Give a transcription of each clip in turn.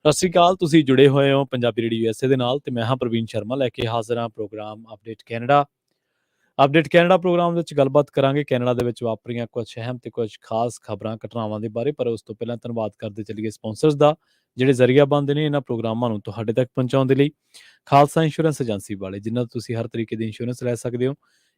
ਸਤਿ ਸ਼੍ਰੀ ਅਕਾਲ। ਤੁਸੀਂ ਜੁੜੇ ਹੋਏ ਹੋ ਪੰਜਾਬੀ ਰੇਡੀਓ USA ਦੇ ਨਾਲ ਤੇ ਮੈਂ ਹਾਂ ਪ੍ਰਵੀਨ ਸ਼ਰਮਾ ਲੈ ਕੇ ਹਾਜ਼ਰ ਹਾਂ programme update Canada. Update Canada programme ਵਿੱਚ ਗੱਲਬਾਤ ਕਰਾਂਗੇ ਕੈਨੇਡਾ ਦੇ ਵਿੱਚ ਵਾਪਰੀਆਂ ਕੁਝ ਅਹਿਮ ਤੇ ਕੁਝ ਖਾਸ ਖਬਰਾਂ ਘਟਨਾਵਾਂ ਦੇ ਬਾਰੇ। ਪਰ ਉਸ ਤੋਂ ਪਹਿਲਾਂ ਧੰਨਵਾਦ ਕਰਦੇ ਚੱਲੀਏ ਸਪਾਂਸਰਸ ਦਾ, ਜਿਹੜੇ ਜ਼ਰੀਆ ਬਣਦੇ ਨੇ ਇਹਨਾਂ ਪ੍ਰੋਗਰਾਮਾਂ ਨੂੰ ਤੁਹਾਡੇ ਤੱਕ ਪਹੁੰਚਾਉਣ ਦੇ ਲਈ। ਖਾਲਸਾ ਇੰਸ਼ੋਰੈਂਸ ਏਜੰਸੀ ਵਾਲੇ, ਜਿਨ੍ਹਾਂ ਤੋਂ ਤੁਸੀਂ ਹਰ ਤਰੀਕੇ ਦੀ ਇੰਸ਼ੋਰੈਂਸ ਲੈ ਸਕਦੇ ਹੋ।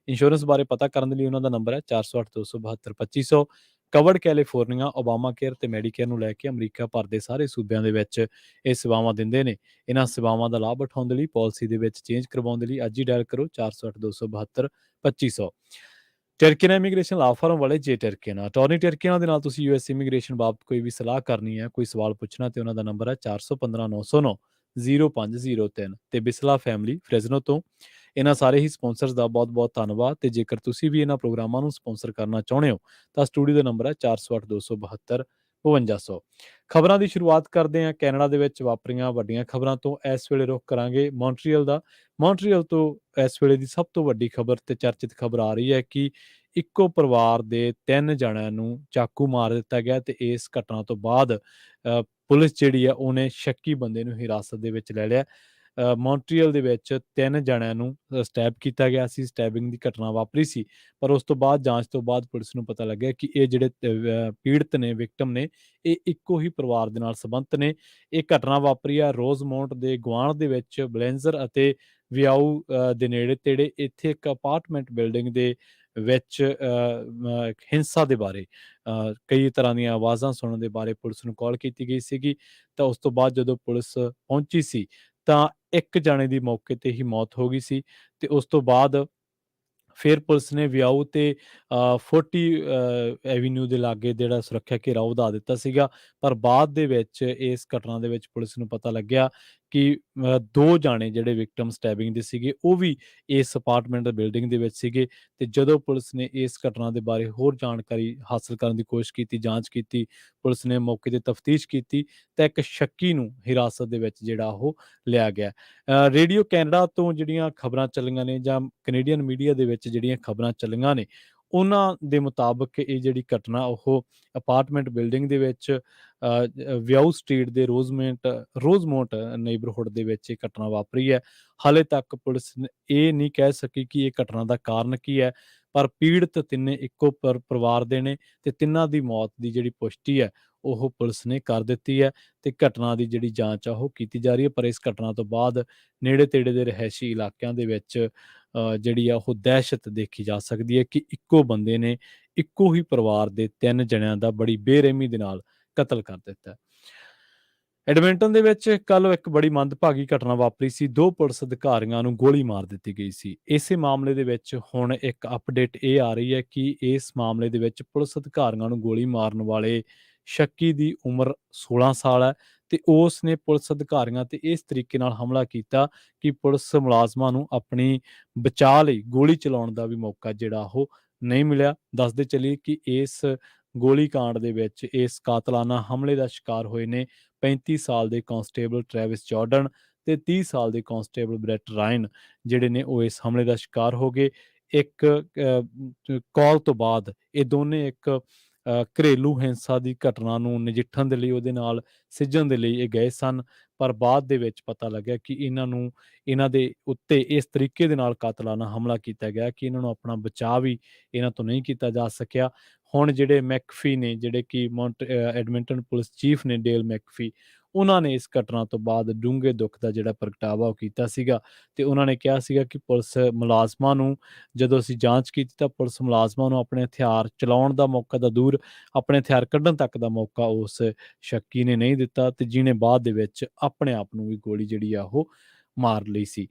ਇੰਸ਼ੋਰੈਂਸ ਬਾਰੇ ਪਤਾ ਕਰਨ ਦੇ ਲਈ ਉਹਨਾਂ ਦਾ ਨੰਬਰ ਹੈ 408 272 2500। ਕਵਰਡ ਕੈਲੀਫੋਰਨੀਆ, ਓਬਾਮਾ ਕੇਅਰ ਤੇ ਮੈਡੀਕੇਅਰ ਨੂੰ ਲੈ ਕੇ ਅਮਰੀਕਾ ਭਰ ਦੇ ਸਾਰੇ ਸੂਬਿਆਂ ਦੇ ਵਿੱਚ ਇਹ ਸੇਵਾਵਾਂ ਦਿੰਦੇ ਨੇ। ਇਹਨਾਂ ਸੇਵਾਵਾਂ ਦਾ ਲਾਭ ਉਠਾਉਣ ਦੇ ਲਈ, ਪਾਲਿਸੀ ਦੇ ਵਿੱਚ ਚੇਂਜ ਕਰਵਾਉਣ ਦੇ ਲਈ ਅੱਜ ਹੀ ਡਾਇਲ ਕਰੋ 408 272 2500। ਟਰਕੀਨਾ ਇਮੀਗ੍ਰੇਸ਼ਨ ਲਾ ਫਰਮ ਵਾਲੇ ਜੇ ਟਰਕੀਨਾ ਅਟਾਰਨੀ ਟਰਕੀਨਾ ਦੇ ਨਾਲ ਤੁਸੀਂ US ਇਮੀਗ੍ਰੇਸ਼ਨ ਬਾਬਤ ਕੋਈ ਵੀ ਸਲਾਹ ਕਰਨੀ ਹੈ, ਕੋਈ ਸਵਾਲ ਪੁੱਛਣਾ, ਤੇ ਉਹਨਾਂ ਦਾ ਨੰਬਰ ਹੈ 415 909 0503। ਤੇ ਬਿਸਲਾ ਫੈਮਿਲੀ ਫ੍ਰੈਜ਼ਨੋ ਤੋਂ। ਇਹਨਾਂ ਸਾਰੇ ਹੀ ਸਪਾਂਸਰਸ ਦਾ ਬਹੁਤ ਬਹੁਤ ਧੰਨਵਾਦ। ਤੇ ਜੇਕਰ ਤੁਸੀਂ ਵੀ ਇਹਨਾਂ ਪ੍ਰੋਗਰਾਮਾਂ ਨੂੰ ਸਪਾਂਸਰ ਕਰਨਾ ਚਾਹੁੰਦੇ ਹੋ ਤਾਂ ਸਟੂਡੀਓ ਦਾ ਨੰਬਰ ਹੈ 408 272 5200। ਖਬਰਾਂ ਦੀ ਸ਼ੁਰੂਆਤ ਕਰਦੇ ਹਾਂ ਕੈਨੇਡਾ ਦੇ ਵਿੱਚ ਵਾਪਰੀਆਂ ਵੱਡੀਆਂ ਖਬਰਾਂ ਤੋਂ। ਇਸ ਵੇਲੇ ਰੁਖ ਕਰਾਂਗੇ ਮੌਂਟਰੀਅਲ ਦਾ। ਮੌਂਟਰੀਅਲ ਤੋਂ ਇਸ ਵੇਲੇ ਦੀ ਸਭ ਤੋਂ ਵੱਡੀ ਖਬਰ ਤੇ ਚਰਚਿਤ ਖਬਰ ਆ ਰਹੀ ਹੈ ਕਿ ਇੱਕੋ ਪਰਿਵਾਰ ਦੇ 3 ਜਣਿਆਂ ਨੂੰ ਚਾਕੂ ਮਾਰ ਦਿੱਤਾ ਗਿਆ। ਤੇ ਇਸ ਘਟਨਾ ਤੋਂ ਬਾਅਦ ਪੁਲਿਸ ਜਿਹੜੀ ਹੈ ਉਹਨੇ ਸ਼ੱਕੀ ਬੰਦੇ ਨੂੰ ਹਿਰਾਸਤ ਦੇ ਵਿੱਚ ਲੈ ਲਿਆ। ਮੌਂਟਰੀਅਲ ਦੇ ਵਿੱਚ 3 ਜਣਿਆਂ ਨੂੰ ਸਟੈਬ ਕੀਤਾ ਗਿਆ ਸੀ। ਸਟੈਬਿੰਗ ਦੀ ਘਟਨਾ ਵਾਪਰੀ ਸੀ, ਪਰ ਉਸ ਤੋਂ ਬਾਅਦ ਜਾਂਚ ਤੋਂ ਬਾਅਦ ਪੁਲਿਸ ਨੂੰ ਪਤਾ ਲੱਗਿਆ ਕਿ ਇਹ ਜਿਹੜੇ ਪੀੜਤ ਨੇ, ਵਿਕਟਮ ਨੇ, ਇਹ ਇੱਕੋ ਹੀ ਪਰਿਵਾਰ ਦੇ ਨਾਲ ਸੰਬੰਧਿਤ ਨੇ। ਇਹ ਘਟਨਾ ਵਾਪਰੀ ਆ ਰੋਜ਼ਮੌਂਟ ਦੇ ਗੁਆਂਢ ਦੇ ਵਿੱਚ ਬਲੇਂਜ਼ਰ ਅਤੇ ਵਿਆਊ ਦੇ ਨੇੜੇ ਤੇੜੇ। ਇੱਥੇ ਇੱਕ ਅਪਾਰਟਮੈਂਟ ਬਿਲਡਿੰਗ ਦੇ ਵਿੱਚ ਹਿੰਸਾ ਦੇ ਬਾਰੇ, ਕਈ ਤਰ੍ਹਾਂ ਦੀਆਂ ਆਵਾਜ਼ਾਂ ਸੁਣਨ ਦੇ ਬਾਰੇ ਪੁਲਿਸ ਨੂੰ ਕਾਲ ਕੀਤੀ ਗਈ ਸੀਗੀ। ਤਾਂ ਉਸ ਤੋਂ ਬਾਅਦ ਜਦੋਂ ਪੁਲਿਸ ਪਹੁੰਚੀ ਸੀ ਤਾਂ ਇੱਕ ਜਾਣੇ ਦੀ ਮੌਕੇ ਤੇ ਹੀ ਮੌਤ ਹੋ ਗਈ ਸੀ। ਤੇ ਉਸ ਤੋਂ ਬਾਅਦ ਫਿਰ ਪੁਲਿਸ ਨੇ ਵਿਆਊ ਤੇ 40 ਐਵੀਨਿਊ ਦੇ ਲਾਗੇ ਜਿਹੜਾ ਸੁਰੱਖਿਆ ਘੇਰਾਓ ਵਧਾ ਦਿੱਤਾ ਸੀਗਾ। ਪਰ ਬਾਅਦ ਦੇ ਵਿੱਚ ਇਸ ਘਟਨਾ ਦੇ ਵਿੱਚ ਪੁਲਿਸ ਨੂੰ ਪਤਾ ਲੱਗਿਆ ਕਿ 2 ਜਾਣੇ ਜਿਹੜੇ ਵਿਕਟਮ ਸਟੈਬਿੰਗ ਦੇ ਸੀਗੇ ਉਹ ਵੀ ਇਸ ਅਪਾਰਟਮੈਂਟ ਬਿਲਡਿੰਗ ਦੇ ਵਿੱਚ ਸੀਗੇ। ਤੇ ਜਦੋਂ ਪੁਲਿਸ ਨੇ ਇਸ ਘਟਨਾ ਦੇ ਬਾਰੇ ਹੋਰ ਜਾਣਕਾਰੀ ਹਾਸਲ ਕਰਨ ਦੀ ਕੋਸ਼ਿਸ਼ ਕੀਤੀ, ਜਾਂਚ ਕੀਤੀ, ਪੁਲਿਸ ਨੇ ਮੌਕੇ ਤੇ ਤਫਤੀਸ਼ ਕੀਤੀ ਤਾਂ ਇੱਕ ਸ਼ੱਕੀ ਨੂੰ ਹਿਰਾਸਤ ਦੇ ਵਿੱਚ ਜਿਹੜਾ ਉਹ ਲਿਆ ਗਿਆ। ਰੇਡੀਓ ਕੈਨੇਡਾ ਤੋਂ ਜਿਹੜੀਆਂ ਖਬਰਾਂ ਚੱਲੀਆਂ ਨੇ ਜਾਂ ਕੈਨੇਡੀਅਨ ਮੀਡੀਆ ਦੇ ਵਿੱਚ ਜਿਹੜੀਆਂ ਖਬਰਾਂ ਚੱਲੀਆਂ ਨੇ, ਉਹਨਾਂ ਦੇ ਮੁਤਾਬਕ ਇਹ ਜਿਹੜੀ ਘਟਨਾ ਉਹ ਅਪਾਰਟਮੈਂਟ ਬਿਲਡਿੰਗ ਦੇ ਵਿੱਚ ਵਿਆਊ ਸਟਰੀਟ ਦੇ ਰੋਜ਼ਮੌਂਟ ਨੇਬਰਹੁੱਡ ਦੇ ਵਿੱਚ ਇਹ ਘਟਨਾ ਵਾਪਰੀ ਹੈ। ਹਾਲੇ ਤੱਕ ਪੁਲਿਸ ਇਹ ਨਹੀਂ ਕਹਿ ਸਕੀ ਕਿ ਇਹ ਘਟਨਾ ਦਾ ਕਾਰਨ ਕੀ ਹੈ, ਪਰ ਪੀੜਤ ਤਿੰਨੇ ਇੱਕੋ ਪਰਿਵਾਰ ਦੇ ਨੇ ਤੇ ਤਿੰਨਾਂ ਦੀ ਮੌਤ ਦੀ ਜਿਹੜੀ ਪੁਸ਼ਟੀ ਹੈ ਉਹ ਪੁਲਿਸ ਨੇ ਕਰ ਦਿੱਤੀ ਹੈ। ਤੇ ਘਟਨਾ ਦੀ ਜਿਹੜੀ ਜਾਂਚ ਆ ਉਹ ਕੀਤੀ ਜਾ ਰਹੀ ਹੈ। ਪਰ ਇਸ ਘਟਨਾ ਤੋਂ ਬਾਅਦ ਨੇੜੇ ਤੇੜੇ ਦੇ ਰਿਹਾਇਸ਼ੀ ਇਲਾਕਿਆਂ ਦੇ ਵਿੱਚ ਜਿਹੜੀ ਆ ਉਹ ਦਹਿਸ਼ਤ ਦੇਖੀ ਜਾ ਸਕਦੀ ਹੈ ਕਿ ਇੱਕੋ ਬੰਦੇ ਨੇ ਇੱਕੋ ਹੀ ਪਰਿਵਾਰ ਦੇ 3 ਜਣਿਆਂ ਦਾ ਬੜੀ ਬੇਰਹਿਮੀ ਦੇ ਨਾਲ ਕਤਲ ਕਰ ਦਿੱਤਾ। ਐਡਮਿੰਟਨ ਦੇ ਵਿੱਚ ਕੱਲ ਇੱਕ ਬੜੀ ਮੰਦਭਾਗੀ ਘਟਨਾ ਵਾਪਰੀ ਸੀ। 2 ਪੁਲਿਸ ਅਧਿਕਾਰੀਆਂ ਨੂੰ ਗੋਲੀ ਮਾਰ ਦਿੱਤੀ ਗਈ ਸੀ। ਇਸੇ ਮਾਮਲੇ ਦੇ ਵਿੱਚ ਹੁਣ ਇੱਕ ਅਪਡੇਟ ਇਹ ਆ ਰਹੀ ਹੈ ਕਿ ਇਸ ਮਾਮਲੇ ਦੇ ਵਿੱਚ ਪੁਲਿਸ ਅਧਿਕਾਰੀਆਂ ਨੂੰ ਗੋਲੀ ਮਾਰਨ ਵਾਲੇ ਸ਼ੱਕੀ ਦੀ ਉਮਰ 16 ਸਾਲ ਹੈ। ਤੇ ਉਸ ਨੇ ਪੁਲਿਸ ਅਧਿਕਾਰੀਆਂ ਤੇ ਇਸ ਤਰੀਕੇ ਨਾਲ ਹਮਲਾ ਕੀਤਾ ਕਿ ਪੁਲਿਸ ਮੁਲਾਜ਼ਮਾਂ ਨੂੰ ਆਪਣੀ ਬਚਾਅ ਲਈ ਗੋਲੀ ਚਲਾਉਣ ਦਾ ਵੀ ਮੌਕਾ ਜਿਹੜਾ ਉਹ ਨਹੀਂ ਮਿਲਿਆ। ਦੱਸਦੇ ਚੱਲੀਏ ਕਿ ਇਸ ਗੋਲੀਕਾਂਡ ਦੇ ਵਿੱਚ, ਇਸ ਕਾਤਲਾਨਾ ਹਮਲੇ ਦਾ ਸ਼ਿਕਾਰ ਹੋਏ ਨੇ 35 ਸਾਲ ਦੇ ਕਾਂਸਟੇਬਲ ਟ੍ਰੈਵਿਸ ਜਾਰਡਨ ਤੇ 30 ਸਾਲ ਦੇ ਕਾਂਸਟੇਬਲ ਬ੍ਰੈਟ ਰਾਇਨ, ਜਿਹੜੇ ਨੇ ਉਹ ਇਸ ਹਮਲੇ ਦਾ ਸ਼ਿਕਾਰ ਹੋ ਗਏ। ਇੱਕ ਕਾਲ ਤੋਂ ਬਾਅਦ ਇਹ ਦੋਨੇ ਇੱਕ ਘਰੇਲੂ ਹਿੰਸਾ ਦੀ ਘਟਨਾ ਨੂੰ ਨਜਿੱਠਣ ਦੇ ਲਈ, ਉਹਦੇ ਨਾਲ ਸਿੱਝਣ ਦੇ ਲਈ ਇਹ ਗਏ ਸਨ। ਪਰ ਬਾਅਦ ਦੇ ਵਿੱਚ ਪਤਾ ਲੱਗਿਆ ਕਿ ਇਹਨਾਂ ਦੇ ਉੱਤੇ ਇਸ ਤਰੀਕੇ ਦੇ ਨਾਲ ਕਾਤਲਾਨਾ ਹਮਲਾ ਕੀਤਾ ਗਿਆ ਕਿ ਇਹਨਾਂ ਨੂੰ ਆਪਣਾ ਬਚਾਅ ਵੀ ਇਹਨਾਂ ਤੋਂ ਨਹੀਂ ਕੀਤਾ ਜਾ ਸਕਿਆ। ਹੁਣ ਜਿਹੜੇ ਮੈਕਫੀ ਨੇ, ਜਿਹੜੇ ਕਿ ਐਡਮਿੰਟਨ ਪੁਲਿਸ ਚੀਫ ਨੇ ਡੇਲ ਮੈਕਫੀ, ਉਹਨਾਂ ਨੇ ਇਸ ਘਟਨਾ ਤੋਂ ਬਾਅਦ ਡੂੰਘੇ ਦੁੱਖ ਦਾ ਜਿਹੜਾ ਪ੍ਰਗਟਾਵਾ ਉਹ ਕੀਤਾ ਸੀਗਾ। ਤੇ ਉਹਨਾਂ ਨੇ ਕਿਹਾ ਸੀਗਾ ਕਿ ਪੁਲਿਸ ਮੁਲਾਜ਼ਮਾਂ ਨੂੰ, ਜਦੋਂ ਅਸੀਂ ਜਾਂਚ ਕੀਤੀ ਤਾਂ ਪੁਲਿਸ ਮੁਲਾਜ਼ਮਾਂ ਨੂੰ ਆਪਣੇ ਹਥਿਆਰ ਚਲਾਉਣ ਦਾ ਮੌਕਾ ਤਾਂ ਦੂਰ, ਆਪਣੇ ਹਥਿਆਰ ਕੱਢਣ ਤੱਕ ਦਾ ਮੌਕਾ ਉਸ ਸ਼ੱਕੀ ਨੇ ਨਹੀਂ ਦਿੱਤਾ, ਤੇ ਜਿਹਨੇ ਬਾਅਦ ਦੇ ਵਿੱਚ ਆਪਣੇ ਆਪ ਨੂੰ ਵੀ ਗੋਲੀ ਜਿਹੜੀ ਆ ਉਹ ਮਾਰ ਲਈ ਸੀ।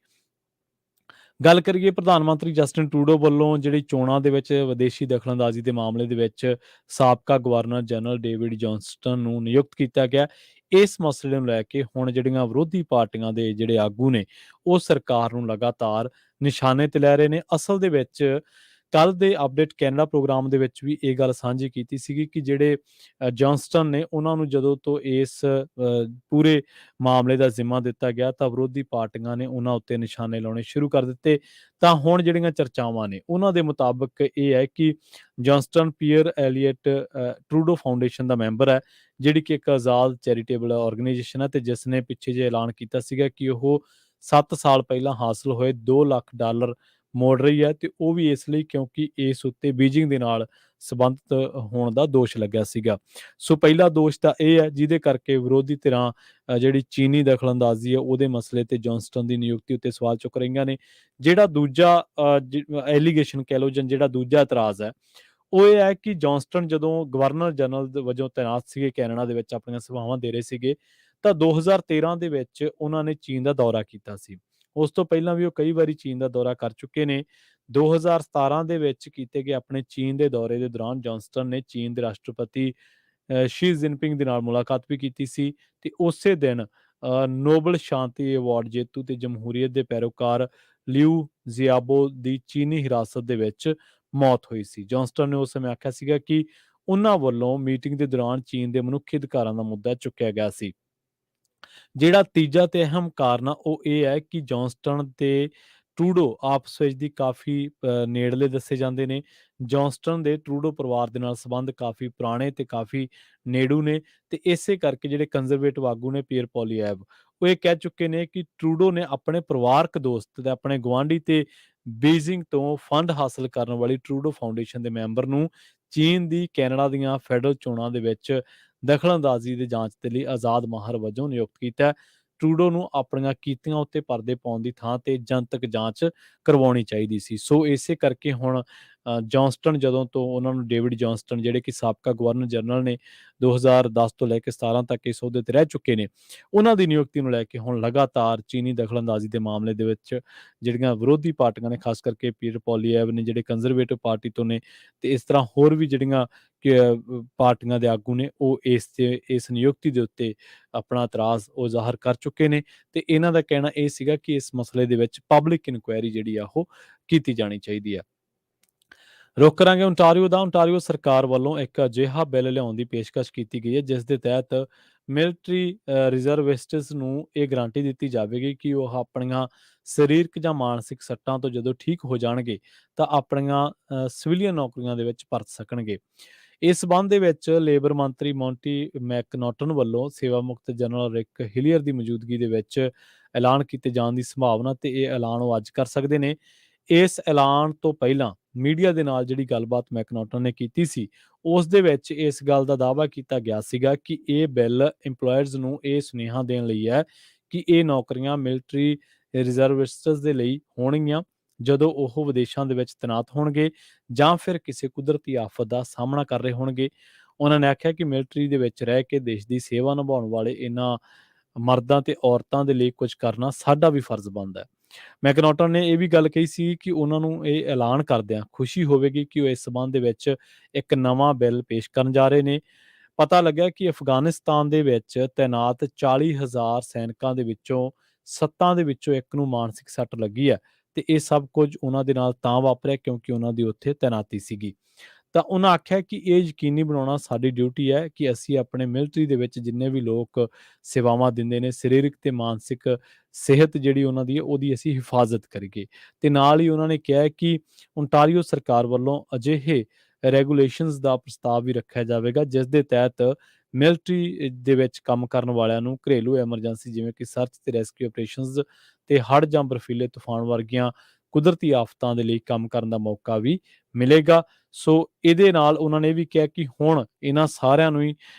ਗੱਲ ਕਰੀਏ ਪ੍ਰਧਾਨ ਮੰਤਰੀ ਜਸਟਿਨ ਟਰੂਡੋ ਵੱਲੋਂ ਜਿਹੜੀ ਚੋਣਾਂ ਦੇ ਵਿੱਚ ਵਿਦੇਸ਼ੀ ਦਖਲਅੰਦਾਜ਼ੀ ਦੇ ਮਾਮਲੇ ਦੇ ਵਿੱਚ ਸਾਬਕਾ ਗਵਰਨਰ ਜਨਰਲ ਡੇਵਿਡ ਜੌਨਸਟਨ ਨੂੰ ਨਿਯੁਕਤ ਕੀਤਾ ਗਿਆ। ਇਸ ਮਸਲੇ ਨੂੰ ਲੈ ਕੇ ਹੁਣ ਜਿਹੜੀਆਂ ਵਿਰੋਧੀ ਪਾਰਟੀਆਂ ਦੇ ਜਿਹੜੇ ਆਗੂ ਨੇ ਉਹ ਸਰਕਾਰ ਨੂੰ ਲਗਾਤਾਰ ਨਿਸ਼ਾਨੇ ਤੇ ਲੈ ਰਹੇ ਨੇ। ਅਸਲ ਦੇ ਵਿੱਚ ਕੱਲ੍ਹ ਦੇ ਅਪਡੇਟ ਕੈਨੇਡਾ ਪ੍ਰੋਗਰਾਮ ਦੇ ਵਿੱਚ ਵੀ ਇਹ ਗੱਲ ਸਾਂਝੀ ਕੀਤੀ ਸੀਗੀ ਕਿ ਜਿਹੜੇ ਜੌਨਸਟਨ ਨੇ ਉਹਨਾਂ ਨੂੰ ਜਦੋਂ ਤੋਂ ਇਸ ਪੂਰੇ ਮਾਮਲੇ ਦਾ ਜ਼ਿੰਮਾ ਦਿੱਤਾ ਗਿਆ ਤਾਂ ਵਿਰੋਧੀ ਪਾਰਟੀਆਂ ਨੇ ਉਹਨਾਂ ਉੱਤੇ ਨਿਸ਼ਾਨੇ ਲਾਉਣੇ ਸ਼ੁਰੂ ਕਰ ਦਿੱਤੇ। ਤਾਂ ਹੁਣ ਜਿਹੜੀਆਂ ਚਰਚਾਵਾਂ ਨੇ ਉਹਨਾਂ ਦੇ ਮੁਤਾਬਕ ਇਹ ਹੈ ਕਿ Johnston Pierre Elliott Trudeau Foundation ਦਾ ਮੈਂਬਰ ਹੈ, ਜਿਹੜੀ ਕਿ ਇੱਕ ਆਜ਼ਾਦ ਚੈਰੀਟੇਬਲ ਆਰਗੇਨਾਈਜੇਸ਼ਨ ਹੈ ਤੇ ਜਿਸ ਨੇ ਪਿੱਛੇ ਜਿਹੇ ਐਲਾਨ ਕੀਤਾ ਸੀਗਾ ਕਿ ਉਹ 7 ਸਾਲ ਪਹਿਲਾਂ ਹਾਸਲ ਹੋਏ $2 ਲੱਖ ਮੋੜ ਰਹੀ ਹੈ ਤੇ ਉਹ ਵੀ ਇਸ ਲਈ ਕਿਉਂਕਿ ਇਸ ਉੱਤੇ ਬੀਜਿੰਗ ਦੇ ਨਾਲ ਸੰਬੰਧਿਤ ਹੋਣ ਦਾ ਦੋਸ਼ ਲੱਗਿਆ ਸੀਗਾ। ਸੋ ਪਹਿਲਾ ਦੋਸ਼ ਤਾਂ ਇਹ ਹੈ ਜਿਹਦੇ ਕਰਕੇ ਵਿਰੋਧੀ ਧਿਰਾਂ ਜਿਹੜੀ ਚੀਨੀ ਦਖਲਅੰਦਾਜ਼ੀ ਹੈ ਉਹਦੇ ਮਸਲੇ ਤੇ ਜੌਨਸਟਨ ਦੀ ਨਿਯੁਕਤੀ ਉੱਤੇ ਸਵਾਲ ਚੁੱਕ ਰਹੀਆਂ ਨੇ। ਜਿਹੜਾ ਦੂਜਾ ਐਲੀਗੇਸ਼ਨ ਕਹਿ ਲਓ ਜਾਂ ਜਿਹੜਾ ਦੂਜਾ ਇਤਰਾਜ਼ ਹੈ ਉਹ ਇਹ ਹੈ ਕਿ ਜੌਨਸਟਨ ਜਦੋਂ ਗਵਰਨਰ ਜਨਰਲ ਵਜੋਂ ਤੈਨਾਤ ਸੀਗੇ ਕੈਨੇਡਾ ਦੇ ਵਿੱਚ ਆਪਣੀਆਂ ਸੇਵਾਵਾਂ ਦੇ ਰਹੇ ਸੀਗੇ ਤਾਂ 2013 ਦੇ ਵਿੱਚ ਉਹਨਾਂ ਨੇ ਚੀਨ ਦਾ ਦੌਰਾ ਕੀਤਾ ਸੀ। ਉਸ ਤੋਂ ਪਹਿਲਾਂ ਵੀ ਉਹ ਕਈ ਵਾਰੀ ਚੀਨ ਦਾ ਦੌਰਾ ਕਰ ਚੁੱਕੇ ਨੇ। 2017 ਦੇ ਵਿੱਚ ਕੀਤੇ ਗਏ ਆਪਣੇ ਚੀਨ ਦੇ ਦੌਰੇ ਦੇ ਦੌਰਾਨ ਜੌਨਸਟਨ ਨੇ ਚੀਨ ਦੇ ਰਾਸ਼ਟਰਪਤੀ ਸ਼ੀ ਜਿਨਪਿੰਗ ਦੇ ਨਾਲ ਮੁਲਾਕਾਤ ਵੀ ਕੀਤੀ ਸੀ ਤੇ ਉਸੇ ਦਿਨ ਨੋਬਲ ਸ਼ਾਂਤੀ ਅਵਾਰਡ ਜੇਤੂ ਤੇ ਜਮਹੂਰੀਅਤ ਦੇ ਪੈਰੋਕਾਰ ਲਿਊ ਜ਼ਿਆਬੋ ਦੀ ਚੀਨੀ ਹਿਰਾਸਤ ਦੇ ਵਿੱਚ ਮੌਤ ਹੋਈ ਸੀ। ਜੌਨਸਟਨ ਨੇ ਉਸ ਸਮੇਂ ਆਖਿਆ ਸੀਗਾ ਕਿ ਉਹਨਾਂ ਵੱਲੋਂ ਮੀਟਿੰਗ ਦੇ ਦੌਰਾਨ ਚੀਨ ਦੇ ਮਨੁੱਖੀ ਅਧਿਕਾਰਾਂ ਦਾ ਮੁੱਦਾ ਚੁੱਕਿਆ ਗਿਆ ਸੀ। ਜਿਹੜਾ ਤੀਜਾ ਤੇ ਅਹਿਮ ਕਾਰਨ ਆ ਉਹ ਇਹ ਹੈ ਕਿ ਜੌਨਸਟਨ ਤੇ ਟਰੂਡੋ ਆਪਸ ਵਿੱਚ ਦੀ ਕਾਫੀ ਨੇੜਲੇ ਦੱਸੇ ਜਾਂਦੇ ਨੇ। ਜੌਨਸਟਨ ਦੇ ਟਰੂਡੋ ਪਰਿਵਾਰ ਦੇ ਨਾਲ ਸੰਬੰਧ ਕਾਫੀ ਪੁਰਾਣੇ ਤੇ ਕਾਫੀ ਨੇੜੂ ਨੇ ਤੇ ਇਸੇ ਕਰਕੇ ਜਿਹੜੇ ਕੰਜ਼ਰਵੇਟਿਵ ਆਗੂ ਨੇ ਪੀਅਰ ਪੋਲੀਐਵ ਉਹ ਇਹ ਕਹਿ ਚੁੱਕੇ ਨੇ ਕਿ ਟਰੂਡੋ ਨੇ ਆਪਣੇ ਪਰਿਵਾਰਕ ਦੋਸਤ ਤੇ ਆਪਣੇ ਗੁਆਂਢੀ ਤੇ ਬੀਜਿੰਗ ਤੋਂ ਫੰਡ ਹਾਸਲ ਕਰਨ ਵਾਲੀ ਟਰੂਡੋ ਫਾਊਂਡੇਸ਼ਨ ਦੇ ਮੈਂਬਰ ਨੂੰ ਚੀਨ ਦੀ ਕੈਨੇਡਾ ਦੀਆਂ ਫੈਡਰਲ ਚੋਣਾਂ ਦੇ ਵਿੱਚ ਦਖਲਅੰਦਾਜ਼ੀ ਦੀ ਜਾਂਚ ਦੇ ਲਈ ਆਜ਼ਾਦ ਮਾਹਰ ਵਜੋਂ ਨਿਯੁਕਤ ਕੀਤਾ। ਟਰੂਡੋ ਨੂੰ ਆਪਣੀਆਂ ਕੀਤੀਆਂ ਉੱਤੇ ਪਰਦੇ ਪਾਉਣ ਦੀ ਥਾਂ ਤੇ ਜਨਤਕ ਜਾਂਚ ਕਰਵਾਉਣੀ ਚਾਹੀਦੀ ਸੀ। ਸੋ ਇਸੇ ਕਰਕੇ ਹੁਣ ਜੌਨਸਟਨ ਜਦੋਂ ਤੋਂ ਉਹਨਾਂ ਨੂੰ ਡੇਵਿਡ ਜੌਨਸਟਨ ਜਿਹੜੇ ਕਿ ਸਾਬਕਾ ਗਵਰਨਰ ਜਨਰਲ ਨੇ 2010 ਤੋਂ ਲੈ ਕੇ 17 ਤੱਕ ਇਸ ਅਹੁਦੇ ਤੇ ਰਹਿ ਚੁੱਕੇ ਨੇ, ਉਹਨਾਂ ਦੀ ਨਿਯੁਕਤੀ ਨੂੰ ਲੈ ਕੇ ਹੁਣ ਲਗਾਤਾਰ ਚੀਨੀ ਦਖਲਅੰਦਾਜ਼ੀ ਦੇ ਮਾਮਲੇ ਦੇ ਵਿੱਚ ਜਿਹੜੀਆਂ ਵਿਰੋਧੀ ਪਾਰਟੀਆਂ ਨੇ ਖਾਸ ਕਰਕੇ ਪੀਅਰ ਪੋਲੀਐਵ ਨੇ ਜਿਹੜੇ ਕੰਜ਼ਰਵੇਟਿਵ ਪਾਰਟੀ ਤੋਂ ਨੇ ਤੇ ਇਸ ਤਰ੍ਹਾਂ ਹੋਰ ਵੀ ਜਿਹੜੀਆਂ ਪਾਰਟੀਆਂ ਦੇ ਆਗੂ ਨੇ ਉਹ ਇਸ ਨਿਯੁਕਤੀ ਦੇ ਉੱਤੇ ਆਪਣਾ ਇਤਰਾਜ਼ ਉਹ ਜ਼ਾਹਰ ਕਰ ਚੁੱਕੇ ਨੇ ਤੇ ਇਹਨਾਂ ਦਾ ਕਹਿਣਾ ਇਹ ਸੀਗਾ ਕਿ ਇਸ ਮਸਲੇ ਦੇ ਵਿੱਚ ਪਬਲਿਕ ਇਨਕੁਆਇਰੀ ਜਿਹੜੀ ਆ ਉਹ ਕੀਤੀ ਜਾਣੀ ਚਾਹੀਦੀ ਆ। ਰੁੱਖ ਕਰਾਂਗੇ ਓਨਟਾਰੀਓ ਸਰਕਾਰ ਵੱਲੋਂ ਇੱਕ ਅਜਿਹਾ ਬਿੱਲ ਲਿਆਉਣ ਦੀ ਪੇਸ਼ਕਸ਼ ਕੀਤੀ ਗਈ ਹੈ ਜਿਸ ਦੇ ਤਹਿਤ ਮਿਲਟਰੀ ਰਿਜ਼ਰਵਿਸਟਸ ਨੂੰ ਇਹ ਗਾਰੰਟੀ ਦਿੱਤੀ ਜਾਵੇਗੀ ਕਿ ਉਹ ਆਪਣੀਆਂ ਸਰੀਰਕ ਜਾਂ ਮਾਨਸਿਕ ਸੱਟਾਂ ਤੋਂ ਜਦੋਂ ਠੀਕ ਹੋ ਜਾਣਗੇ ਤਾਂ ਆਪਣੀਆਂ ਸਿਵਲੀਅਨ ਨੌਕਰੀਆਂ ਦੇ ਵਿੱਚ ਪਰਤ ਸਕਣਗੇ। ਇਸ ਸੰਬੰਧ ਦੇ ਵਿੱਚ ਲੇਬਰ ਮੰਤਰੀ ਮੌਂਟੀ ਮੈਕਨੌਟਨ ਵੱਲੋਂ ਸੇਵਾ ਮੁਕਤ ਜਨਰਲ ਰਿਕ ਹਿਲੀਅਰ ਦੀ ਮੌਜੂਦਗੀ ਦੇ ਵਿੱਚ ਐਲਾਨ ਕੀਤੇ ਜਾਣ ਦੀ ਸੰਭਾਵਨਾ ਤੇ ਇਹ ਐਲਾਨ ਉਹ ਅੱਜ ਕਰ ਸਕਦੇ ਨੇ। ਇਸ ਐਲਾਨ ਤੋਂ ਪਹਿਲਾਂ ਮੀਡੀਆ ਦੇ ਨਾਲ ਜਿਹੜੀ ਗੱਲਬਾਤ ਮੈਕਨੌਟਨ ਨੇ ਕੀਤੀ ਸੀ ਉਸ ਦੇ ਵਿੱਚ ਇਸ ਗੱਲ ਦਾ ਦਾਅਵਾ ਕੀਤਾ ਗਿਆ ਸੀਗਾ ਕਿ ਇਹ ਬਿੱਲ ਇੰਪਲੋਇਰਸ ਨੂੰ ਇਹ ਸੁਨੇਹਾ ਦੇਣ ਲਈ ਹੈ ਕਿ ਇਹ ਨੌਕਰੀਆਂ ਮਿਲਟਰੀ ਰਿਜ਼ਰਵਿਸਟਸ ਦੇ ਲਈ ਹੋਣਗੀਆਂ ਜਦੋਂ ਉਹ ਵਿਦੇਸ਼ਾਂ ਦੇ ਵਿੱਚ ਤੈਨਾਤ ਹੋਣਗੇ ਜਾਂ ਫਿਰ ਕਿਸੇ ਕੁਦਰਤੀ ਆਫਤ ਦਾ ਸਾਹਮਣਾ ਕਰ ਰਹੇ ਹੋਣਗੇ। ਉਹਨਾਂ ਨੇ ਆਖਿਆ ਕਿ ਮਿਲਟਰੀ ਦੇ ਵਿੱਚ ਰਹਿ ਕੇ ਦੇਸ਼ ਦੀ ਸੇਵਾ ਨਿਭਾਉਣ ਵਾਲੇ ਇਹਨਾਂ ਮਰਦਾਂ ਤੇ ਔਰਤਾਂ ਦੇ ਲਈ ਕੁਝ ਕਰਨਾ ਸਾਡਾ ਵੀ ਫਰਜ਼ ਬਣਦਾ ਹੈ। ਮੈਕਨੌਟਨ ਨੇ ਇਹ ਵੀ ਗੱਲ ਕਹੀ ਸੀ ਕਿ ਉਹਨਾਂ ਨੂੰ ਇਹ ਐਲਾਨ ਕਰਦਿਆਂ ਖੁਸ਼ੀ ਹੋਵੇਗੀ ਕਿ ਉਹ ਇਸ ਸਬੰਧ ਦੇ ਵਿੱਚ ਇੱਕ ਨਵਾਂ ਬਿੱਲ ਪੇਸ਼ ਕਰਨ ਜਾ ਰਹੇ ਨੇ। ਪਤਾ ਲੱਗਿਆ ਕਿ ਅਫਗਾਨਿਸਤਾਨ ਦੇ ਵਿੱਚ ਤੈਨਾਤ 40,000 ਸੈਨਿਕਾਂ ਦੇ ਵਿੱਚੋਂ 7 ਦੇ ਵਿੱਚੋਂ ਇੱਕ ਨੂੰ ਮਾਨਸਿਕ ਸੱਟ ਲੱਗੀ ਹੈ ਤੇ ਇਹ ਸਭ ਕੁਝ ਉਹਨਾਂ ਦੇ ਨਾਲ ਤਾਂ ਵਾਪਰਿਆ ਕਿਉਂਕਿ ਉਹਨਾਂ ਦੀ ਉੱਥੇ ਤੈਨਾਤੀ ਸੀਗੀ। ਤਾਂ ਉਹਨਾਂ ਆਖਿਆ ਕਿ ਇਹ ਯਕੀਨੀ ਬਣਾਉਣਾ ਸਾਡੀ ਡਿਊਟੀ ਹੈ ਕਿ ਅਸੀਂ ਆਪਣੇ ਮਿਲਟਰੀ ਦੇ ਵਿੱਚ ਜਿੰਨੇ ਵੀ ਲੋਕ ਸੇਵਾਵਾਂ ਦਿੰਦੇ ਨੇ ਸਰੀਰਕ ਤੇ ਮਾਨਸਿਕ ਸਿਹਤ ਜਿਹੜੀ ਉਹਨਾਂ ਦੀ ਹੈ ਉਹਦੀ ਅਸੀਂ ਹਿਫਾਜ਼ਤ ਕਰੀਏ। ਤੇ ਨਾਲ ਹੀ ਉਹਨਾਂ ਨੇ ਕਿਹਾ ਕਿ ਓਨਟਾਰੀਓ ਸਰਕਾਰ ਵੱਲੋਂ ਅਜਿਹੇ ਰੈਗੂਲੇਸ਼ਨਸ ਦਾ ਪ੍ਰਸਤਾਵ ਵੀ ਰੱਖਿਆ ਜਾਵੇਗਾ ਜਿਸ ਦੇ ਤਹਿਤ ਮਿਲਟਰੀ ਦੇ ਵਿੱਚ ਕੰਮ ਕਰਨ ਵਾਲਿਆਂ ਨੂੰ ਘਰੇਲੂ ਐਮਰਜੈਂਸੀ ਜਿਵੇਂ ਕਿ ਸਰਚ ਤੇ ਰੈਸਕਿਊ ਆਪਰੇਸ਼ਨਸ ਤੇ ਹੜ੍ਹ ਜਾਂ ਬਰਫੀਲੇ ਤੂਫਾਨ ਵਰਗੀਆਂ ਕੁਦਰਤੀ ਆਫਤਾਂ ਦੇ ਲਈ ਕੰਮ ਕਰਨ ਦਾ ਮੌਕਾ ਵੀ ਮਿਲੇਗਾ। ਸੋ ਇਹਦੇ ਨਾਲ ਉਹਨਾਂ ਨੇ ਵੀ ਕਿਹਾ ਕਿ ਹੁਣ ਇਹਨਾਂ ਸਾਰਿਆਂ ਨੂੰ ਹੀ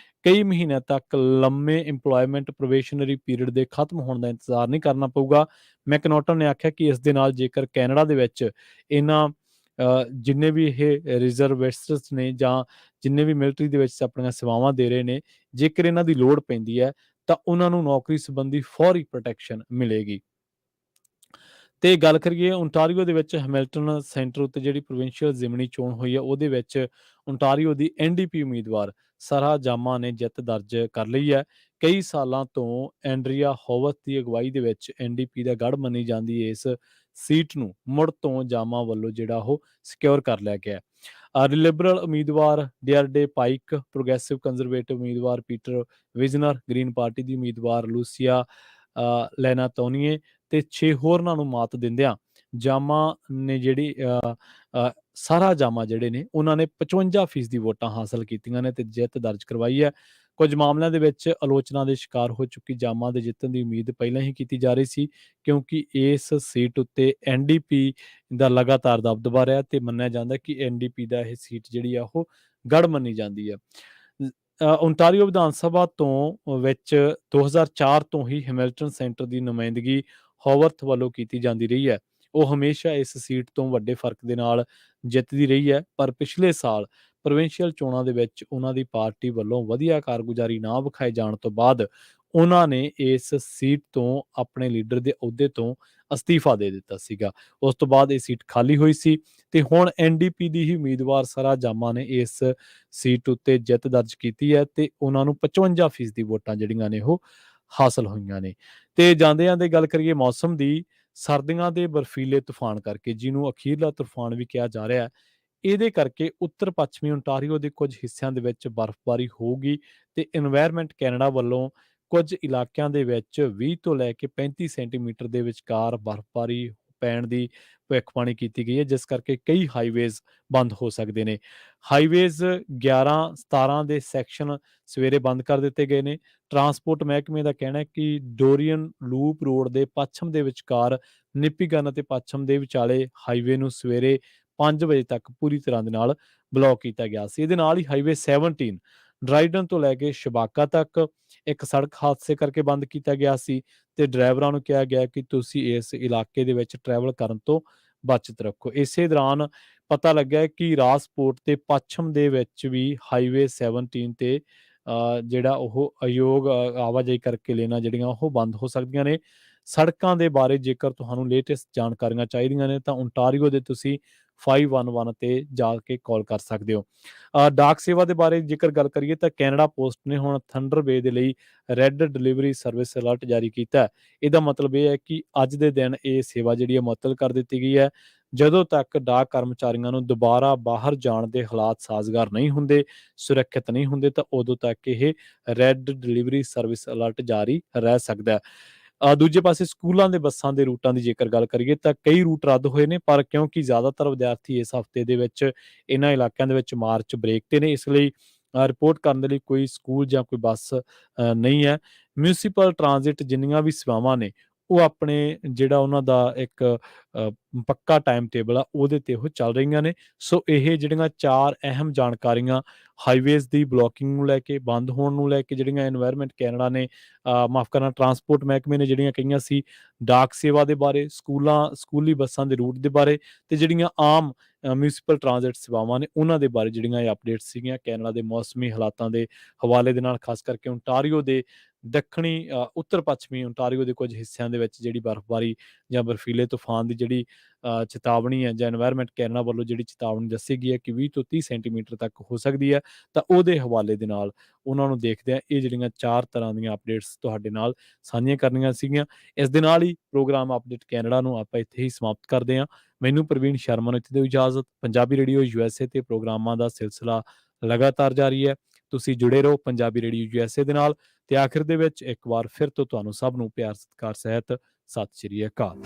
ਕਈ ਮਹੀਨਿਆਂ ਤੱਕ ਲੰਮੇ ਇੰਪਲੋਇਮੈਂਟ ਪ੍ਰੋਬੇਸ਼ਨਰੀ ਪੀਰੀਅਡ ਦੇ ਖਤਮ ਹੋਣ ਦਾ ਇੰਤਜ਼ਾਰ ਨਹੀਂ ਕਰਨਾ ਪਊਗਾ। ਮੈਕਨੌਟਨ ਨੇ ਆਖਿਆ ਕਿ ਇਸ ਦੇ ਨਾਲ ਜੇਕਰ ਕੈਨੇਡਾ ਦੇ ਵਿੱਚ ਇਹਨਾਂ ਜਿੰਨੇ ਵੀ ਇਹ ਰਿਜ਼ਰਵਿਸਟਸ ਨੇ ਜਾਂ ਜਿੰਨੇ ਵੀ ਮਿਲਟਰੀ ਦੇ ਵਿੱਚ ਆਪਣੀਆਂ ਸੇਵਾਵਾਂ ਦੇ ਰਹੇ ਨੇ ਜੇਕਰ ਇਹਨਾਂ ਦੀ ਲੋੜ ਪੈਂਦੀ ਹੈ ਤਾਂ ਉਹਨਾਂ ਨੂੰ ਨੌਕਰੀ ਸੰਬੰਧੀ ਫੌਰੀ ਪ੍ਰੋਟੈਕਸ਼ਨ ਮਿਲੇਗੀ। ਤੇ ਗੱਲ ਕਰੀਏ ਓਨਟਾਰੀਓ ਦੇ ਵਿੱਚ ਹੈਮਿਲਟਨ ਸੈਂਟਰ ਉੱਤੇ ਜਿਹੜੀ ਪ੍ਰੋਵਿੰਸ਼ੀਅਲ ਜ਼ਿਮਨੀ ਚੋਣ ਹੋਈ ਹੈ ਉਹਦੇ ਵਿੱਚ ਓਨਟਾਰੀਓ ਦੀ ਐਨਡੀਪੀ ਉਮੀਦਵਾਰ ਸਾਰਾ ਜਾਮਾ ਨੇ ਜਿੱਤ ਦਰਜ ਕਰ ਲਈ ਹੈ। ਕਈ ਸਾਲਾਂ ਤੋਂ ਐਂਡਰੀਆ ਹੋਵਥ ਦੀ ਅਗਵਾਈ ਦੇ ਵਿੱਚ ਐਨਡੀਪੀ ਦਾ ਗੜ੍ਹ ਮੰਨੀ ਜਾਂਦੀ ਇਸ ਸੀਟ ਨੂੰ ਮੁੜ ਤੋਂ ਜਾਮਾਂ ਵੱਲੋਂ ਜਿਹੜਾ ਉਹ ਸਿਕਿਉਰ ਕਰ ਲਿਆ ਗਿਆ। ਲਿਬਰਲ ਉਮੀਦਵਾਰ ਡੇਅਰਡੇ ਪਾਈਕ, ਪ੍ਰੋਗਰੈਸਿਵ ਕੰਜ਼ਰਵੇਟਿਵ ਉਮੀਦਵਾਰ ਪੀਟਰ ਵਿਜ਼ਨਰ, ਗ੍ਰੀਨ ਪਾਰਟੀ ਦੀ ਉਮੀਦਵਾਰ ਲੂਸੀਆ ਲੈਨਾਤੋਨੀਏ ਤੇ 6 ਹੋਰਨਾਂ ਨੂੰ ਮਾਤ ਦਿੰਦਿਆਂ ਜਾਮਾ ਨੇ ਜਿਹੜੀ ਸਾਰਾ ਜਾਮਾ ਜਿਹੜੇ ਨੇ ਉਹਨਾਂ ਨੇ 55% ਵੋਟਾਂ ਹਾਸਲ ਕੀਤੀਆਂ ਨੇ ਤੇ ਜਿੱਤ ਦਰਜ ਕਰਵਾਈ ਹੈ। ਕੁਝ ਮਾਮਲਿਆਂ ਦੇ ਵਿੱਚ ਆਲੋਚਨਾ ਦੇ ਸ਼ਿਕਾਰ ਹੋ ਚੁੱਕੀ ਜਾਮਾ ਦੇ ਜਿੱਤਣ ਦੀ ਉਮੀਦ ਪਹਿਲਾਂ ਹੀ ਕੀਤੀ ਜਾ ਰਹੀ ਸੀ, ਕਿਉਂਕਿ ਇਸ ਸੀਟ ਉੱਤੇ ਐਨਡੀਪੀ ਦਾ ਲਗਾਤਾਰ ਦਬਦਬਾ ਰਿਹਾ ਤੇ ਮੰਨਿਆ ਜਾਂਦਾ ਕਿ ਐਨਡੀਪੀ ਦਾ ਇਹ ਸੀਟ ਜਿਹੜੀ ਆ ਉਹ ਗੜ ਮੰਨੀ ਜਾਂਦੀ ਹੈ। ਓਨਟਾਰੀਓ ਵਿਧਾਨ ਸਭਾ ਤੋਂ ਵਿੱਚ 2004 ਤੋਂ ਹੀ ਹੈਮਿਲਟਨ ਸੈਂਟਰ ਦੀ ਨੁਮਾਇੰਦਗੀ ਹੋਵਰਥ ਵੱਲੋਂ ਕੀਤੀ ਜਾਂਦੀ ਰਹੀ ਹੈ। ਉਹ ਹਮੇਸ਼ਾ ਇਸ ਸੀਟ ਤੋਂ ਵੱਡੇ ਫਰਕ ਦੇ ਨਾਲ ਜਿੱਤਦੀ ਰਹੀ ਹੈ, ਪਰ ਪਿਛਲੇ ਸਾਲ ਪ੍ਰੋਵਿੰਸ਼ੀਅਲ ਚੋਣਾਂ ਦੇ ਵਿੱਚ ਉਹਨਾਂ ਦੀ ਪਾਰਟੀ ਵੱਲੋਂ ਵਧੀਆ ਕਾਰਗੁਜ਼ਾਰੀ ਨਾ ਵਿਖਾਏ ਜਾਣ ਤੋਂ ਬਾਅਦ ਉਹਨਾਂ ਨੇ ਇਸ ਸੀਟ ਤੋਂ ਆਪਣੇ ਲੀਡਰ ਦੇ ਅਹੁਦੇ ਤੋਂ ਅਸਤੀਫਾ ਦੇ ਦਿੱਤਾ ਸੀਗਾ। ਉਸ ਤੋਂ ਬਾਅਦ ਇਹ ਸੀਟ ਖਾਲੀ ਹੋਈ ਸੀ ਤੇ ਹੁਣ ਐਨਡੀਪੀ ਦੀ ਹੀ ਉਮੀਦਵਾਰ ਸਰਾ ਜਾਮਾ ਨੇ ਇਸ ਸੀਟ ਉੱਤੇ ਜਿੱਤ ਦਰਜ ਕੀਤੀ ਹੈ ਤੇ ਉਹਨਾਂ ਨੂੰ 55% ਵੋਟਾਂ ਜਿਹੜੀਆਂ ਨੇ ਉਹ ਹਾਸਲ ਹੋਈਆਂ ਨੇ। ਤੇ ਜਾਂਦੇ ਗੱਲ ਕਰੀਏ ਮੌਸਮ ਦੀ, ਸਰਦੀਆਂ ਦੇ ਬਰਫੀਲੇ ਤੂਫਾਨ ਕਰਕੇ, ਜਿਹਨੂੰ ਅਖੀਰਲਾ ਤੂਫਾਨ ਵੀ ਕਿਹਾ ਜਾ ਰਿਹਾ ਹੈ, ਇਹਦੇ ਕਰਕੇ ਉੱਤਰ ਪੱਛਮੀ ਓਨਟਾਰੀਓ ਦੇ ਕੁਝ ਹਿੱਸਿਆਂ ਦੇ ਵਿੱਚ ਬਰਫ਼ਬਾਰੀ ਹੋਊਗੀ ਤੇ ਇਨਵਾਇਰਨਮੈਂਟ ਕੈਨੇਡਾ ਵੱਲੋਂ ਕੁਝ ਇਲਾਕਿਆਂ ਦੇ ਵਿੱਚ 20 ਤੋਂ ਲੈ ਕੇ 35 ਸੈਂਟੀਮੀਟਰ ਦੇ ਵਿਚਕਾਰ ਬਰਫ਼ਬਾਰੀ ਪੈਣ ਦੀ ਭਵਿੱਖਬਾਣੀ ਕੀਤੀ ਗਈ ਹੈ, ਜਿਸ ਕਰਕੇ ਕਈ ਹਾਈਵੇਜ਼ ਬੰਦ ਹੋ ਸਕਦੇ ਨੇ। ਹਾਈਵੇਜ਼ 11-17 ਦੇ ਸੈਕਸ਼ਨ ਸਵੇਰੇ ਬੰਦ ਕਰ ਦਿੱਤੇ ਗਏ ਨੇ। ਟਰਾਂਸਪੋਰਟ ਮਹਿਕਮੇ ਦਾ ਕਹਿਣਾ ਹੈ ਕਿ ਡੋਰੀਅਨ ਲੂਪ ਰੋਡ ਦੇ ਪੱਛਮ ਦੇ ਵਿਚਕਾਰ ਨਿੱਪੀਗਨ ਅਤੇ ਪੱਛਮ ਦੇ ਵਿਚਾਲੇ ਹਾਈਵੇ ਨੂੰ ਸਵੇਰੇ 5 ਵਜੇ ਤੱਕ ਪੂਰੀ ਤਰ੍ਹਾਂ ਦੇ ਨਾਲ ਬਲੌਕ ਕੀਤਾ ਗਿਆ ਸੀ। ਇਹਦੇ ਨਾਲ ਹੀ ਹਾਈਵੇ 17 ਡਰਾਈਡਨ ਤੋਂ ਲੈ ਕੇ ਸ਼ਬਾਕਾ ਤੱਕ ਇੱਕ ਸੜਕ ਹਾਦਸੇ ਕਰਕੇ ਬੰਦ ਕੀਤਾ ਗਿਆ ਸੀ ਤੇ ਡਰਾਈਵਰਾਂ ਨੂੰ ਕਿਹਾ ਗਿਆ ਕਿ ਤੁਸੀਂ ਇਸ ਇਲਾਕੇ ਦੇ ਵਿੱਚ ਟਰੈਵਲ ਕਰਨ ਤੋਂ ਬਚਤ ਰੱਖੋ। ਇਸੇ ਦੌਰਾਨ ਪਤਾ ਲੱਗਾ ਕਿ ਰਾਸਪੋਰਟ ਤੇ ਪੱਛਮ ਦੇ ਵਿੱਚ ਵੀ ਹਾਈਵੇ 17 ਤੇ ਜਿਹੜਾ ਉਹ ਅਯੋਗ ਆਵਾਜਾਈ ਕਰਕੇ ਲੇਨਾਂ ਜਿਹੜੀਆਂ ਉਹ ਬੰਦ ਹੋ ਸਕਦੀਆਂ ਨੇ। ਸੜਕਾਂ ਦੇ ਬਾਰੇ ਜੇਕਰ ਤੁਹਾਨੂੰ ਲੇਟੈਸਟ ਜਾਣਕਾਰੀਆਂ ਚਾਹੀਦੀਆਂ ਨੇ ਤਾਂ ਓਨਟਾਰੀਓ ਦੇ ਤੁਸੀਂ 511 ਤੇ ਜਾ ਕੇ ਕਾਲ ਕਰ ਸਕਦੇ ਹੋ। ਡਾਕ ਸੇਵਾ ਦੇ ਬਾਰੇ ਜੇਕਰ ਗੱਲ ਕਰੀਏ ਤਾਂ ਕੈਨੇਡਾ ਪੋਸਟ ਨੇ ਹੁਣ ਥੰਡਰ ਬੇ ਦੇ ਲਈ ਰੈੱਡ ਡਿਲੀਵਰੀ ਸਰਵਿਸ ਅਲਰਟ ਜਾਰੀ ਕੀਤਾ ਹੈ। ਇਹਦਾ ਮਤਲਬ ਇਹ ਹੈ ਕਿ ਅੱਜ ਦੇ ਦਿਨ ਇਹ ਸੇਵਾ ਜਿਹੜੀ ਹੈ ਮੁਅੱਤਲ ਕਰ ਦਿੱਤੀ ਗਈ ਹੈ। ਜਦੋਂ ਤੱਕ ਡਾਕ ਕਰਮਚਾਰੀਆਂ ਨੂੰ ਦੁਬਾਰਾ ਬਾਹਰ ਜਾਣ ਦੇ ਹਾਲਾਤ ਸਾਜ਼ਗਾਰ ਨਹੀਂ ਹੁੰਦੇ, ਸੁਰੱਖਿਅਤ ਨਹੀਂ ਹੁੰਦੇ, ਤਾਂ ਉਦੋਂ ਤੱਕ ਇਹ ਰੈੱਡ ਡਿਲੀਵਰੀ ਸਰਵਿਸ ਅਲਰਟ ਜਾਰੀ ਰਹਿ ਸਕਦਾ ਹੈ। ਦੂਜੇ ਪਾਸੇ ਸਕੂਲਾਂ ਦੇ ਬੱਸਾਂ ਦੇ ਰੂਟਾਂ ਦੀ ਜੇਕਰ ਗੱਲ ਕਰੀਏ ਤਾਂ ਕਈ ਰੂਟ ਰੱਦ ਹੋਏ ਨੇ, ਪਰ ਕਿਉਂਕਿ ਜ਼ਿਆਦਾਤਰ ਵਿਦਿਆਰਥੀ ਇਸ ਹਫ਼ਤੇ ਦੇ ਵਿੱਚ ਇਹਨਾਂ ਇਲਾਕਿਆਂ ਦੇ ਵਿੱਚ ਮਾਰਚ ਬ੍ਰੇਕ ਤੇ ਨੇ, ਇਸ ਲਈ ਰਿਪੋਰਟ ਕਰਨ ਦੇ ਲਈ ਕੋਈ ਸਕੂਲ ਜਾਂ ਕੋਈ ਬੱਸ ਨਹੀਂ ਹੈ। ਮਿਊਨਿਸਪਲ ਟਰਾਂਜ਼ਿਟ ਜਿੰਨੀਆਂ ਵੀ ਸੇਵਾਵਾਂ ਨੇ ਉਹ ਆਪਣੇ ਜਿਹੜਾ ਉਹਨਾਂ ਦਾ ਇੱਕ ਪੱਕਾ ਟਾਈਮ ਟੇਬਲ ਆ ਉਹਦੇ ਤੇ ਉਹ ਚੱਲ ਰਹੀਆਂ ਨੇ। ਸੋ ਇਹ ਜਿਹੜੀਆਂ 4 ਅਹਿਮ ਜਾਣਕਾਰੀਆਂ ਹਾਈਵੇਜ਼ ਦੀ ਬਲੋਕਿੰਗ ਨੂੰ ਲੈ ਕੇ, ਬੰਦ ਹੋਣ ਨੂੰ ਲੈ ਕੇ, ਜਿਹੜੀਆਂ ਐਨਵਾਇਰਨਮੈਂਟ ਕੈਨੇਡਾ ਨੇ ਮਾਫ ਕਰਨਾ ਟਰਾਂਸਪੋਰਟ ਮਹਿਕਮੇ ਨੇ ਜਿਹੜੀਆਂ ਕਹੀਆਂ ਸੀ, ਡਾਕ ਸੇਵਾ ਦੇ ਬਾਰੇ, ਸਕੂਲੀ ਬੱਸਾਂ ਦੇ ਰੂਟ ਦੇ ਬਾਰੇ ਤੇ ਜਿਹੜੀਆਂ ਆਮ ਮਿਊਨਿਸਪਲ ਟਰਾਂਜ਼ਿਟ ਸੇਵਾਵਾਂ ਨੇ ਉਹਨਾਂ ਦੇ ਬਾਰੇ ਜਿਹੜੀਆਂ ਇਹ ਅਪਡੇਟਸ ਸੀਗੀਆਂ ਕੈਨੇਡਾ ਦੇ ਮੌਸਮੀ ਹਾਲਾਤਾਂ ਦੇ ਹਵਾਲੇ ਦੇ ਨਾਲ, ਖਾਸ ਕਰਕੇ ਓਨਟਾਰੀਓ ਦੇ ਦੱਖਣੀ ਉੱਤਰ ਪੱਛਮੀ ਓਨਟਾਰੀਓ ਦੇ ਕੁਝ ਹਿੱਸਿਆਂ ਦੇ ਵਿੱਚ ਜਿਹੜੀ ਬਰਫ਼ਬਾਰੀ ਜਾਂ ਬਰਫੀਲੇ ਤੂਫਾਨ ਦੀ ਜਿਹੜੀ ਚੇਤਾਵਨੀ ਹੈ ਜਾਂ ਐਨਵਾਇਰਨਮੈਂਟ ਕੈਨੇਡਾ ਵੱਲੋਂ ਜਿਹੜੀ ਚੇਤਾਵਨੀ ਦੱਸੀ ਗਈ ਹੈ ਕਿ 20 ਤੋਂ 30 ਸੈਂਟੀਮੀਟਰ ਤੱਕ ਹੋ ਸਕਦੀ ਹੈ, ਤਾਂ ਉਹਦੇ ਹਵਾਲੇ ਦੇ ਨਾਲ ਉਹਨਾਂ ਨੂੰ ਦੇਖਦਿਆਂ ਇਹ ਜਿਹੜੀਆਂ 4 ਤਰ੍ਹਾਂ ਦੀਆਂ ਅਪਡੇਟਸ ਤੁਹਾਡੇ ਨਾਲ ਸਾਂਝੀਆਂ ਕਰਨੀਆਂ ਸੀਗੀਆਂ। ਇਸ ਦੇ ਨਾਲ ਹੀ ਪ੍ਰੋਗਰਾਮ ਅਪਡੇਟ ਕੈਨੇਡਾ ਨੂੰ ਆਪਾਂ ਇੱਥੇ ਹੀ ਸਮਾਪਤ ਕਰਦੇ ਹਾਂ। ਮੈਨੂੰ ਪ੍ਰਵੀਨ ਸ਼ਰਮਾ ਨੂੰ ਇੱਥੇ ਦਿਓ ਇਜਾਜ਼ਤ। ਪੰਜਾਬੀ ਰੇਡੀਓ USA ਤੇ ਪ੍ਰੋਗਰਾਮਾਂ ਦਾ ਸਿਲਸਿਲਾ ਲਗਾਤਾਰ ਜਾਰੀ ਹੈ। ਤੁਸੀਂ ਜੁੜੇ ਰਹੋ ਪੰਜਾਬੀ ਰੇਡੀਓ USA ਦੇ ਨਾਲ। ਤੇ ਆਖਿਰ ਦੇ ਵਿੱਚ ਇੱਕ ਵਾਰ ਫਿਰ ਤੋਂ ਤੁਹਾਨੂੰ ਸਭ ਨੂੰ ਪਿਆਰ ਸਤਿਕਾਰ ਸਹਿਤ ਸਤਿ ਸ਼੍ਰੀ ਅਕਾਲ।